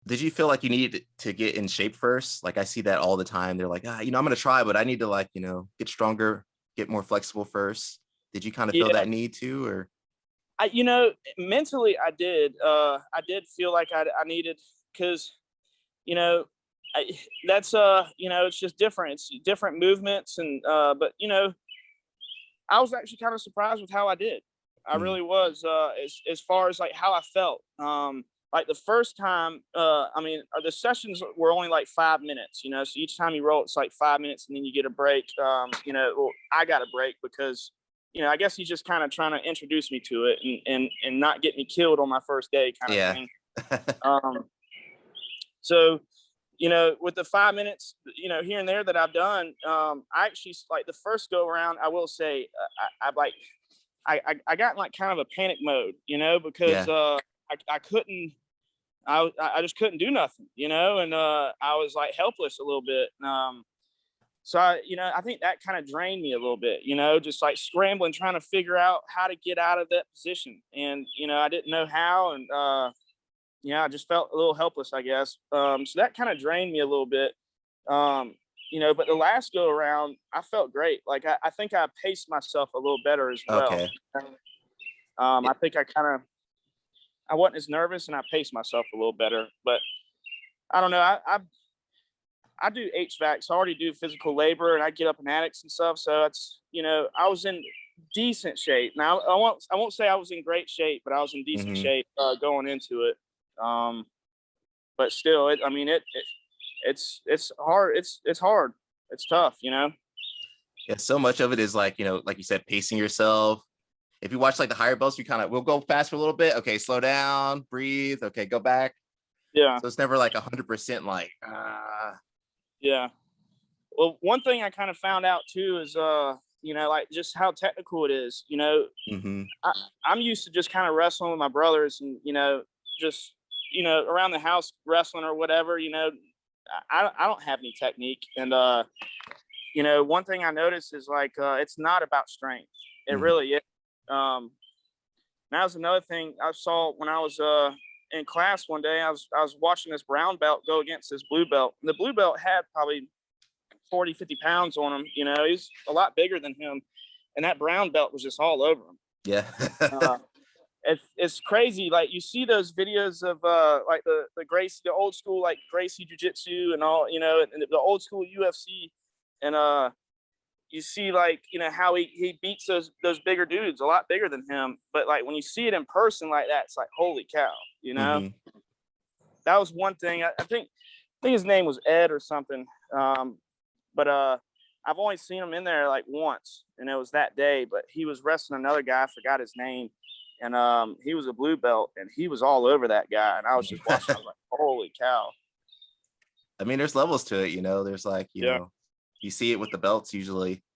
Did you feel like you needed to get in shape first? Like I see that all the time. They're like, I'm gonna try, but I need to like, get stronger, get more flexible first. Did you kind of feel Yeah, that need to, or mentally I did feel like I needed, because you know, I, that's it's just different. It's different movements, and but I was actually kind of surprised with how I did. I Mm, really was, as far as like how I felt. Like the first time, the sessions were only like 5 minutes, so each time you roll, it's like 5 minutes and then you get a break. Well, I got a break because, I guess he's just kind of trying to introduce me to it and not get me killed on my first day kind of yeah. thing. Um, so, with the 5 minutes, here and there that I've done, I actually like the first go around, I will say, I like, I got in like kind of a panic mode, because Yeah. I couldn't, I just couldn't do nothing, and I was like helpless a little bit. So I think that kind of drained me a little bit, just like scrambling, trying to figure out how to get out of that position, and I didn't know how, and I just felt a little helpless, I guess. So that kind of drained me a little bit. Um, but the last go around, I felt great. Like I think I paced myself a little better as well. Okay. I It, think I wasn't as nervous and I paced myself a little better. But I don't know. I do HVAC, so I already do physical labor, and I get up in attics and stuff. So it's I was in decent shape. Now I won't say I was in great shape, but I was in decent mhm. shape going into it. Um, but still, it's hard. It's hard. It's tough. Yeah, so much of it is like, like you said, pacing yourself. If you watch like the higher belts, we'll go fast for a little bit. Okay, slow down, breathe. Okay, go back. Yeah, So it's never like 100% like, yeah. Well, one thing I kind of found out too is like just how technical it is. mm-hmm. I, I'm used to just kind of wrestling with my brothers, and just around the house wrestling or whatever. I don't have any technique, and one thing I noticed is like it's not about strength. It Mm-hmm. really is. Um, that was another thing I saw when I was in class one day. I was watching this brown belt go against this blue belt. And the blue belt had probably 40, 50 pounds on him. He's a lot bigger than him, and that brown belt was just all over him. Yeah. Uh, it's crazy. Like you see those videos of like the Gracie, the old school like Gracie Jiu-Jitsu and all, and the old school UFC, and you see like how he beats those bigger dudes, a lot bigger than him. But like when you see it in person like that, it's like holy cow. hmm That was one thing. I think his name was Ed or something. But I've only seen him in there like once, and it was that day. But he was wrestling another guy. I forgot his name, and he was a blue belt, and he was all over that guy. And I was just watching. I was like, holy cow. I mean, there's levels to it, There's like, Yeah. you see it with the belts usually.